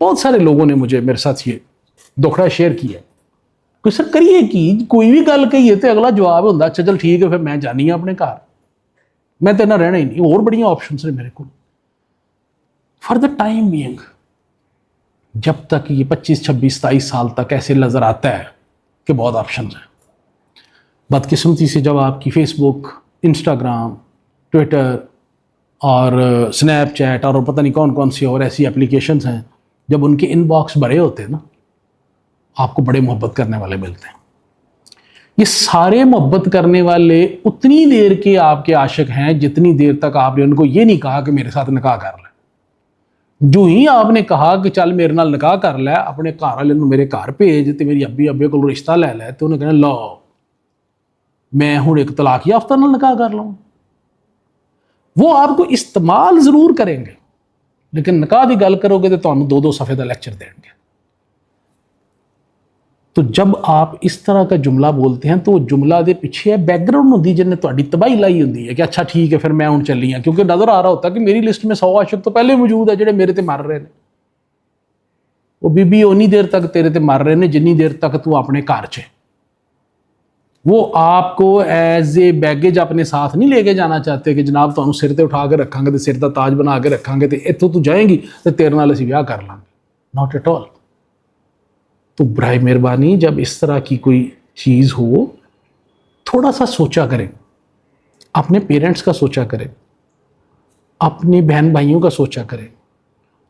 بہت سارے لوگوں نے مجھے میرے ساتھ یہ دکھڑا شیئر کیا کہ سر کریے کی کوئی بھی گل کہیے تو اگلا جواب ہوتا اچھا چل ٹھیک ہے پھر میں جانی ہوں اپنے گھر، میں تو نہ رہنا ہی نہیں، اور بڑی آپشنس نے میرے کو فار دا ٹائم بینگ۔ جب تک یہ 25 26 27 سال تک ایسے نظر آتا ہے کہ بہت آپشنز ہیں، بدقسمتی سے جب آپ کی فیس بک، انسٹاگرام، ٹویٹر اور سنیپ چیٹ اور پتہ نہیں کون کون سی اور ایسی اپلیکیشنز ہیں، جب ان کے ان باکس بھرے ہوتے ہیں نا، آپ کو بڑے محبت کرنے والے ملتے ہیں۔ یہ سارے محبت کرنے والے اتنی دیر کے آپ کے عاشق ہیں جتنی دیر تک آپ نے ان کو یہ نہیں کہا کہ میرے ساتھ نکاح کر لے۔ جو ہی آپ نے کہا کہ چل میرے نال نکاح کر لے، اپنے گھر والے میرے گھر بھیج تے میری ابے کو رشتہ لے لے، تو انہیں کہنا لو میں ہوں ایک طلاق یافتہ نال نکاح کر لوں۔ وہ آپ کو استعمال ضرور کریں گے لیکن نکاح دی گل کرو گے تو تمہیں 2 صفحے کا لیکچر دیں گے۔ تو جب آپ اس طرح کا جملہ بولتے ہیں تو وہ جملہ دے پیچھے ہے بیک گراؤنڈ ہوتی جن نے تہاڈی تباہی لائی ہوتی ہے کہ اچھا ٹھیک ہے پھر میں ہوں چلی ہاں، کیونکہ نظر آ رہا ہوتا ہے کہ میری لسٹ میں 100 عاشق تو پہلے موجود ہے جڑے میرے تے مر رہے ہیں۔ وہ بی اونی دیر تک تیرے تے مر رہے ہیں جنی دیر تک تو اپنے گھر چ، وہ آپ کو ایز اے بیگیج اپنے ساتھ نہیں لے کے جانا چاہتے کہ جناب تمہیں سر تے اٹھا کے رکھاں گے تو سر دا تاج بنا کے رکھاں گے تو اتوں تو جائیں گی تو تیرے نال اسی بیاہ کر لیں گے، ناٹ ایٹ آل۔ تو برائے مہربانی جب اس طرح کی کوئی چیز ہو تھوڑا سا سوچا کریں، اپنے پیرنٹس کا سوچا کریں، اپنے بہن بھائیوں کا سوچا کریں۔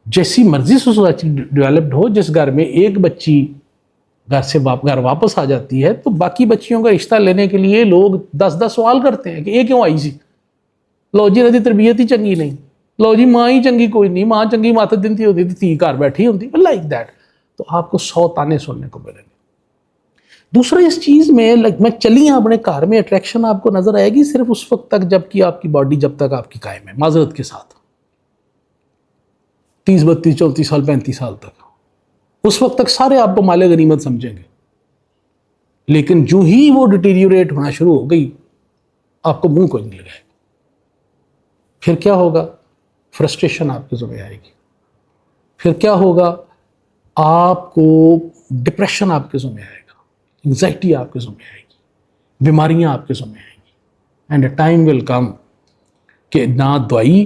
جیسی مرضی سوسائٹی ڈیولپڈ ہو، جس گھر میں ایک بچی گھر سے گھر واپس آ جاتی ہے تو باقی بچیوں کا رشتہ لینے کے لیے لوگ 10 سوال کرتے ہیں کہ یہ کیوں آئی سی، لو جی ردی تربیت ہی چنگی نہیں، لو جی ماں ہی چنگی کوئی نہیں، ماں چنگی مات دن تھی ہوتی تو تھی گھر بیٹھی ہوتی، لائک دیٹ۔ تو آپ کو 100 تانے سننے کو ملیں گے۔ دوسرا اس چیز میں میں چلی ہوں اپنے گھر میں، اٹریکشن آپ کو نظر آئے گی صرف اس وقت تک جب کہ آپ کی باڈی جب تک آپ کی قائم ہے، معذرت کے ساتھ 30 32 34 سال 35 سال تک، اس وقت تک سارے آپ کو مال غنیمت سمجھیں گے۔ لیکن جو ہی وہ ڈیٹیریوریٹ ہونا شروع ہو گئی آپ کو منہ کو نہیں لگائے، پھر کیا ہوگا؟ فرسٹریشن آپ کے ذمہ آئے گی، پھر کیا ہوگا؟ آپ کو ڈپریشن آپ کے ذمہ آئے گا، انگزائٹی آپ کے ذمہ آئے گی، بیماریاں آپ کے ذمہ آئیں گی، اینڈ اے ٹائم ول کم کہ نہ دوائی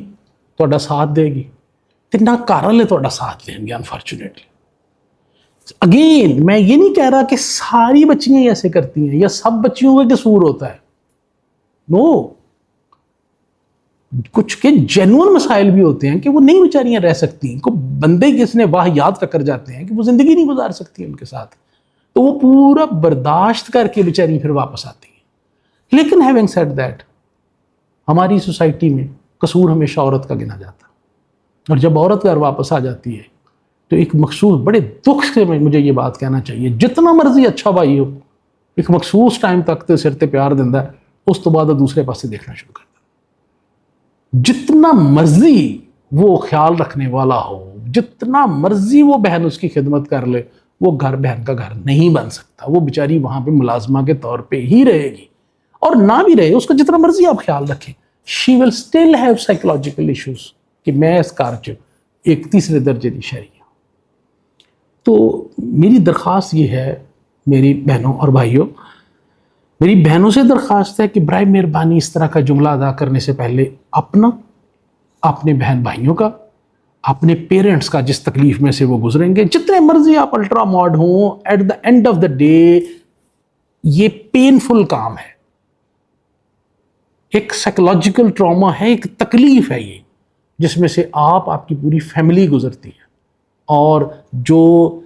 تہاڈا ساتھ دے گی تو نہ گھر والے تہاڈا ساتھ دیں گے۔ انفارچونیٹلی اگین میں یہ نہیں کہہ رہا کہ ساری بچیاں ایسے کرتی ہیں یا سب بچیوں کا قصور ہوتا ہے، نو، کچھ کے جینوئن مسائل بھی ہوتے ہیں کہ وہ نہیں بیچاریاں رہ سکتی، کو بندے کس نے واہیات ٹکر جاتے ہیں کہ وہ زندگی نہیں گزار سکتی ان کے ساتھ، تو وہ پورا برداشت کر کے بیچاری پھر واپس آتی ہیں۔ لیکن ہیونگ سیڈ دیٹ، ہماری سوسائٹی میں قصور ہمیشہ عورت کا گنا جاتا ہے، اور جب عورت گھر واپس آ جاتی ہے تو ایک مخصوص بڑے دکھ سے مجھے یہ بات کہنا چاہیے، جتنا مرضی اچھا بھائی ہو ایک مخصوص ٹائم تک تے سر تے پیار دینا ہے، اس تو بعد دوسرے پاسے دیکھنا شروع کرتا ہے۔ جتنا مرضی وہ خیال رکھنے والا ہو، جتنا مرضی وہ بہن اس کی خدمت کر لے، وہ گھر بہن کا گھر نہیں بن سکتا، وہ بیچاری وہاں پہ ملازمہ کے طور پہ ہی رہے گی، اور نہ بھی رہے، اس کا جتنا مرضی آپ خیال رکھیں، she will still have psychological issues کہ میں اس کارچ ایک تیسرے درجے کی شہری ہوں۔ تو میری درخواست یہ ہے میری بہنوں اور بھائیوں، میری بہنوں سے درخواست ہے کہ برائے مہربانی اس طرح کا جملہ ادا کرنے سے پہلے اپنا، اپنے بہن بھائیوں کا، اپنے پیرنٹس کا جس تکلیف میں سے وہ گزریں گے، جتنے مرضی آپ الٹرا ماڈ ہوں، at the end of the day یہ پینفل کام ہے، ایک سائیکولوجیکل ٹراما ہے، ایک تکلیف ہے یہ، جس میں سے آپ کی پوری فیملی گزرتی ہے، اور جو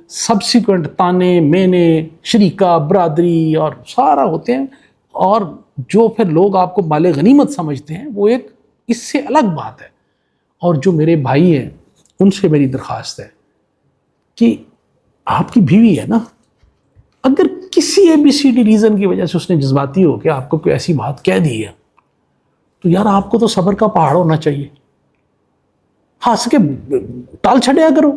سبسیکوینٹ تانے مینے شریکہ برادری اور سارا ہوتے ہیں، اور جو پھر لوگ آپ کو مال غنیمت سمجھتے ہیں، وہ ایک اس سے الگ بات ہے۔ اور جو میرے بھائی ہیں ان سے میری درخواست ہے کہ آپ کی بیوی ہے نا، اگر کسی ABCD ریزن کی وجہ سے اس نے جذباتی ہو کے آپ کو کوئی ایسی بات کہہ دی ہے تو یار آپ کو تو صبر کا پہاڑ ہونا چاہیے، ہنس کے ٹال چھڈیا کرو،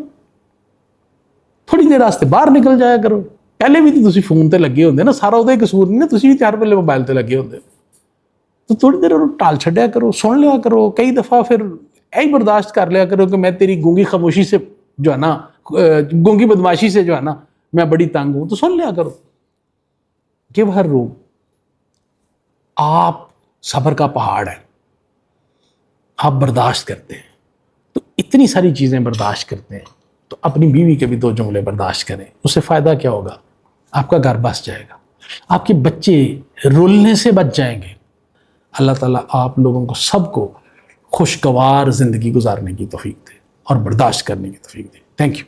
تھوڑی دیر واسطے باہر نکل جایا کرو۔ پہلے بھی تو تسی فون تے لگے ہوندے نا، سارا وہ قصور نہیں نا، تسی بھی 4 پہلے موبائل تے لگے ہوندے، تو تھوڑی دیر ٹال چھڈیا کرو، سن لیا کرو، کئی دفعہ پھر یہی برداشت کر لیا کرو کہ میں تیری گونگی خاموشی سے جو ہے نا گونگی بدماشی سے جو ہے نا میں بڑی تنگ ہوں، تو سن لیا کرو. گیو ہر روم. آپ صبر کا پہاڑ ہے، آپ برداشت کرتے ہیں، تو اتنی ساری چیزیں برداشت کرتے ہیں، تو اپنی بیوی کے بھی 2 جملے برداشت کریں. اس سے فائدہ کیا ہوگا؟ آپ کا گھر بس جائے گا، آپ کے بچے رولنے سے بچ جائیں گے. اللہ تعالیٰ آپ لوگوں کو سب کو خوشگوار زندگی گزارنے کی توفیق دے اور برداشت کرنے کی توفیق دے. Thank you.